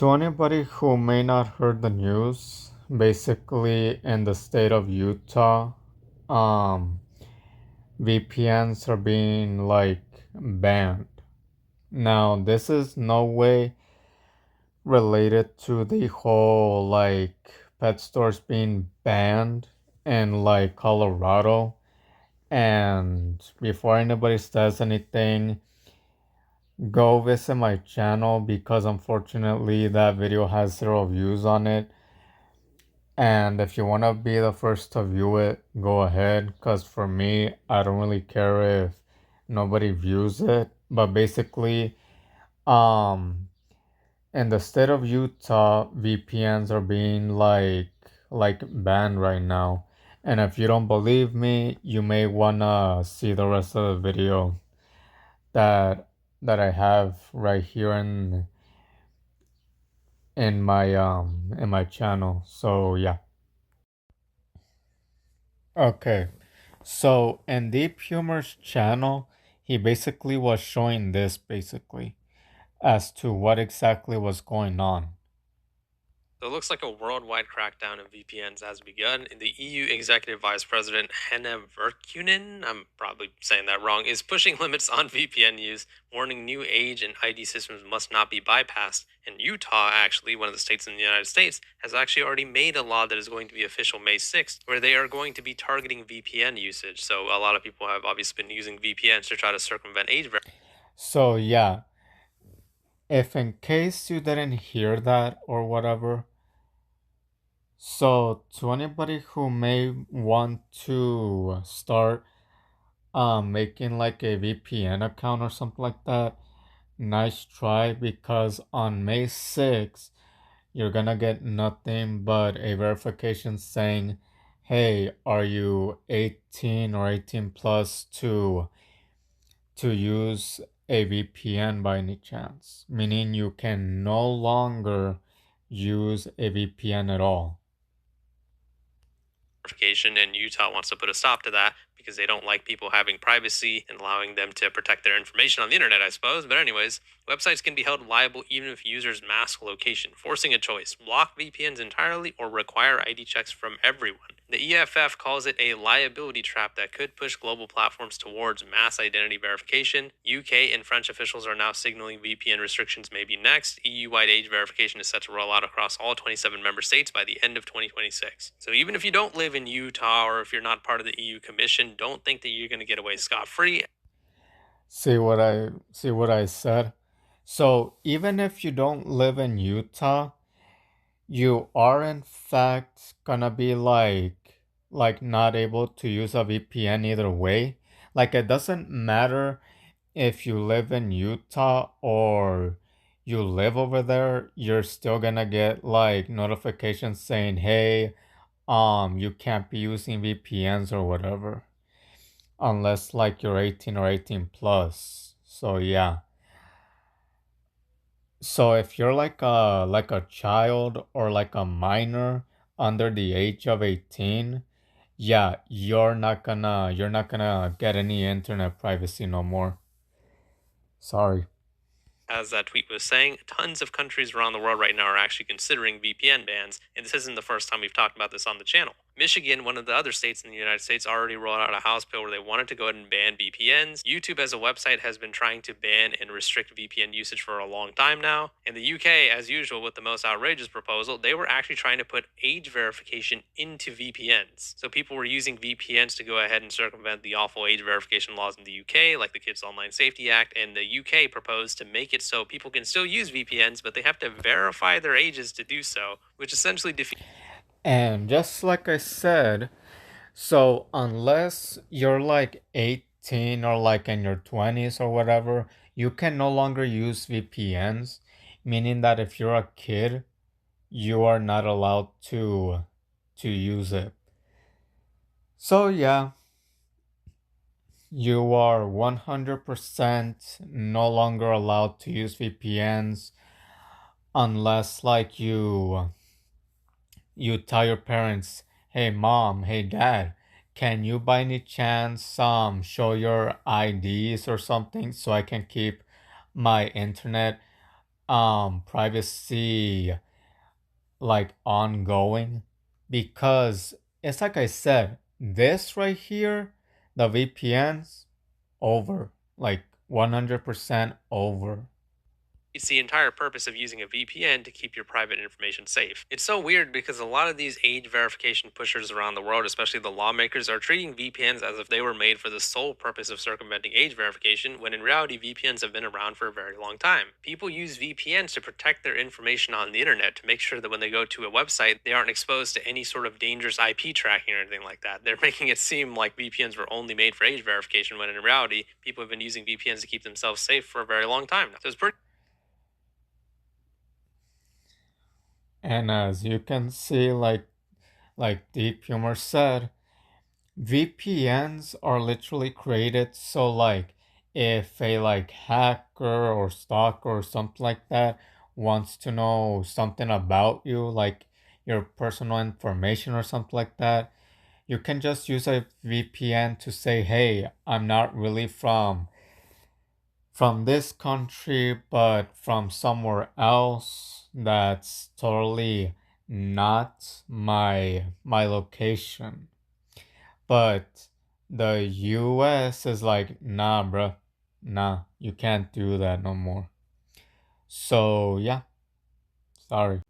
To anybody who may not heard the news, basically in the state of Utah, um, VPNs are being banned. Now, this is no way related to the whole pet stores being banned in Colorado. And before anybody says anything, go visit my channel because unfortunately that video has 0 views on it. And if you want to be the first to view it, go ahead. Because for me, I don't really care if nobody views it. But basically, um, in the state of Utah, VPNs are being banned right now. And if you don't believe me, you may wanna see the rest of the video that I have right here in my channel. So yeah. Okay. So in Deep Humor's channel, he basically was showing this basically as to what exactly was going on. So it looks like a worldwide crackdown of VPNs has begun. The EU Executive Vice President Henna Virkkunen, I'm probably saying that wrong, is pushing limits on VPN use, warning new age and ID systems must not be bypassed. And Utah, actually, one of the states in the United States, has actually already made a law that is going to be official May 6th, where they are going to be targeting VPN usage. So a lot of people have obviously been using VPNs to try to circumvent age verification. So yeah, if in case you didn't hear that or whatever, so to anybody who may want to start making like a VPN account or something like that, nice try, because on May 6th you're gonna get nothing but a verification saying, hey, are you 18 or 18 plus to use a VPN by any chance? Meaning you can no longer use a VPN at all. And Utah wants to put a stop to that because they don't like people having privacy and allowing them to protect their information on the internet, I suppose. But anyways, websites can be held liable even if users mask location, forcing a choice: block VPNs entirely or require ID checks from everyone. The EFF calls it a liability trap that could push global platforms towards mass identity verification. UK and French officials are now signaling VPN restrictions may be next. EU-wide age verification is set to roll out across all 27 member states by the end of 2026. So even if you don't live in Utah or if you're not part of the EU Commission, don't think that you're going to get away scot-free. See what I said? So even if you don't live in Utah, you are in fact gonna be not able to use a VPN either way. Like it doesn't matter if you live in Utah or you live over there, you're still gonna get notifications saying, hey, you can't be using VPNs or whatever. Unless you're 18 or 18 plus. So yeah. So if you're like a child or like a minor under the age of 18, yeah, you're not gonna get any internet privacy no more. Sorry. As that tweet was saying, tons of countries around the world right now are actually considering VPN bans, and this isn't the first time we've talked about this on the channel. Michigan, one of the other states in the United States, already rolled out a House bill where they wanted to go ahead and ban VPNs. YouTube, as a website, has been trying to ban and restrict VPN usage for a long time now. In the UK, as usual, with the most outrageous proposal, they were actually trying to put age verification into VPNs. So people were using VPNs to go ahead and circumvent the awful age verification laws in the UK, like the Kids Online Safety Act, and the UK proposed to make it so people can still use VPNs, but they have to verify their ages to do so, which essentially defeats. And just like I said, so unless you're like 18 or like in your 20s or whatever, you can no longer use VPNs, meaning that if you're a kid, you are not allowed to use it. So yeah, you are 100% no longer allowed to use VPNs unless you tell your parents, "Hey mom, hey dad, can you by any chance show your IDs or something so I can keep my internet privacy like ongoing, because it's like I said, this right here, the VPNs, over, like 100% over. It's the entire purpose of using a VPN to keep your private information safe. It's so weird because a lot of these age verification pushers around the world, especially the lawmakers, are treating VPNs as if they were made for the sole purpose of circumventing age verification, when in reality, VPNs have been around for a very long time. People use VPNs to protect their information on the internet to make sure that when they go to a website, they aren't exposed to any sort of dangerous IP tracking or anything like that. They're making it seem like VPNs were only made for age verification, when in reality, people have been using VPNs to keep themselves safe for a very long time now. So it's pretty. And as you can see, like Deep Humor said, VPNs are literally created so like if a like hacker or stalker or something like that wants to know something about you, like your personal information or something like that, you can just use a VPN to say, "Hey, I'm not really from this country, but from somewhere else that's totally not my location." But the US is like, nah, bruh, nah, you can't do that no more. So yeah, sorry.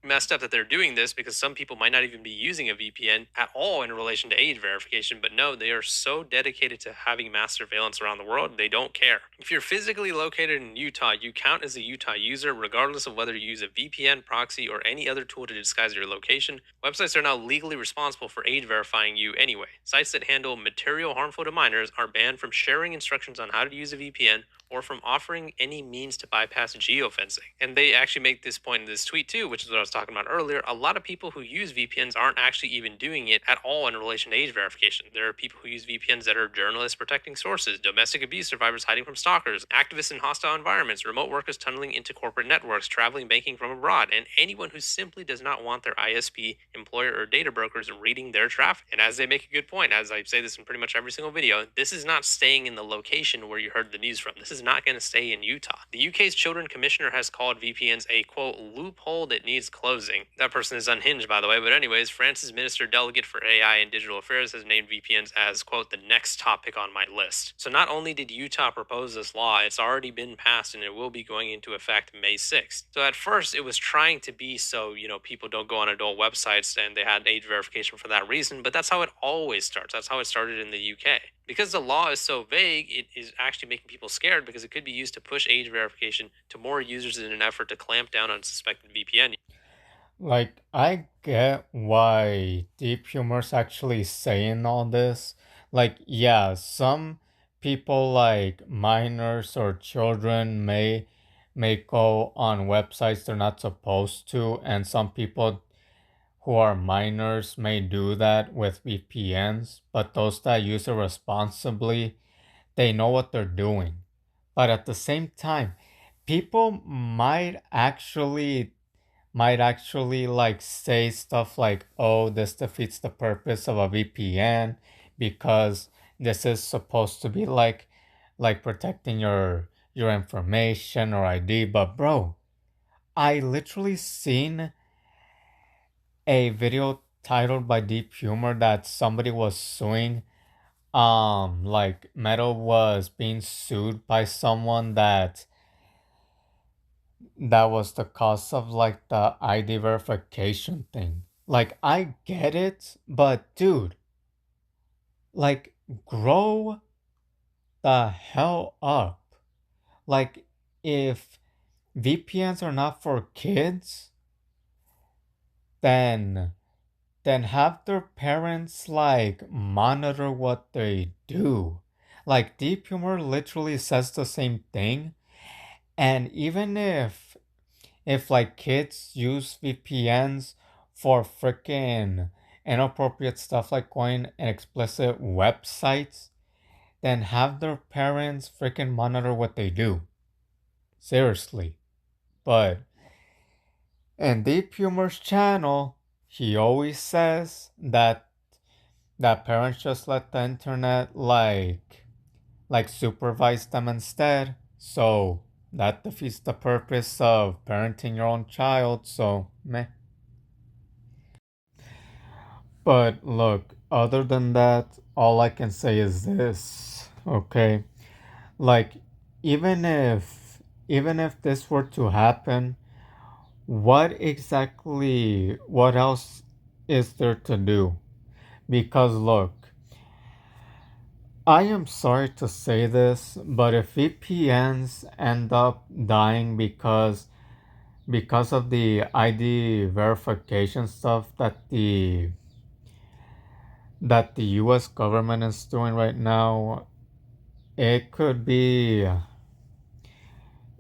Messed up that they're doing this, because some people might not even be using a VPN at all in relation to age verification. But no, they are so dedicated to having mass surveillance around the world, they don't care. If you're physically located in Utah, you count as a Utah user, regardless of whether you use a VPN, proxy, or any other tool to disguise your location. Websites are now legally responsible for age verifying you anyway. Sites that handle material harmful to minors are banned from sharing instructions on how to use a VPN or from offering any means to bypass geofencing. And they actually make this point in this tweet too, which is what I was talking about earlier. A lot of people who use VPNs aren't actually even doing it at all in relation to age verification. There are people who use VPNs that are journalists protecting sources, domestic abuse survivors hiding from stalkers, activists in hostile environments, remote workers tunneling into corporate networks, traveling banking from abroad, and anyone who simply does not want their ISP, employer, or data brokers reading their traffic. And as they make a good point, as I say this in pretty much every single video, this is not staying in the location where you heard the news from. This is not going to stay in Utah. The UK's Children Commissioner has called VPNs a quote loophole that needs closing. That person is unhinged, by the way. But anyways, France's Minister Delegate for AI and Digital Affairs has named VPNs as quote the next topic on my list. So not only did Utah propose this law, it's already been passed and it will be going into effect May 6th. So at first it was trying to be so, people don't go on adult websites, and they had age verification for that reason, but that's how it always starts. That's how it started in the UK. Because the law is so vague, it is actually making people scared, because it could be used to push age verification to more users in an effort to clamp down on suspected VPN. Like I get why Deep Humor's actually saying all this. Like, yeah, some people like minors or children may go on websites they're not supposed to, and some people who are minors may do that with VPNs, but those that use it responsibly, they know what they're doing. But at the same time, people might actually like say stuff like, "Oh, this defeats the purpose of a VPN because this is supposed to be like protecting your information or ID." But bro, I literally seen a video titled by Deep Humor that somebody was suing, like Metal was being sued by someone that was the cause of like the ID verification thing. Like I get it, but dude, like grow the hell up. Like if VPNs are not for kids, then have their parents like monitor what they do. Like Deep Humor literally says the same thing. And even if like kids use VPNs for freaking inappropriate stuff like going in explicit websites, then have their parents freaking monitor what they do. Seriously. But in Deep Humor's channel, he always says that parents just let the internet like supervise them instead. So that defeats the purpose of parenting your own child, so meh. But look, other than that, all I can say is this, okay? Like, even if even if this were to happen, what else is there to do? Because look, I am sorry to say this, but if VPNs end up dying because of the ID verification stuff that the US government is doing right now, it could be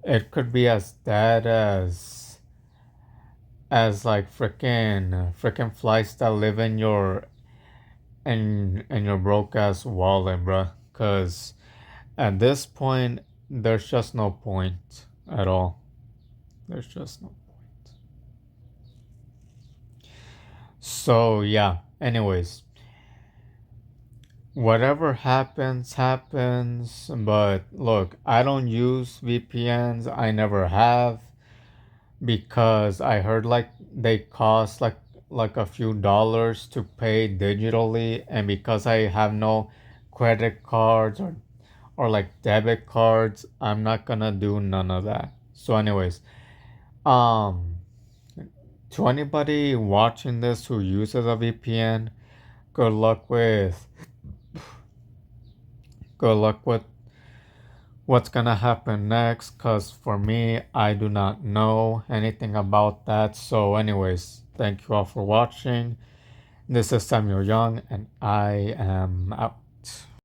as dead as like freaking flies that live in your broke ass wallet, bruh. Cause at this point, there's just no point at all. There's just no. So yeah. Anyways, whatever happens, happens. But look, I don't use VPNs. I never have because I heard like they cost like a few dollars to pay digitally, and because I have no credit cards or like debit cards, I'm not gonna do none of that. So anyways, um to anybody watching this who uses a VPN, good luck with good luck with what's gonna happen next, cause for me I do not know anything about that. So anyways, thank you all for watching. This is Samuel Young and I am out.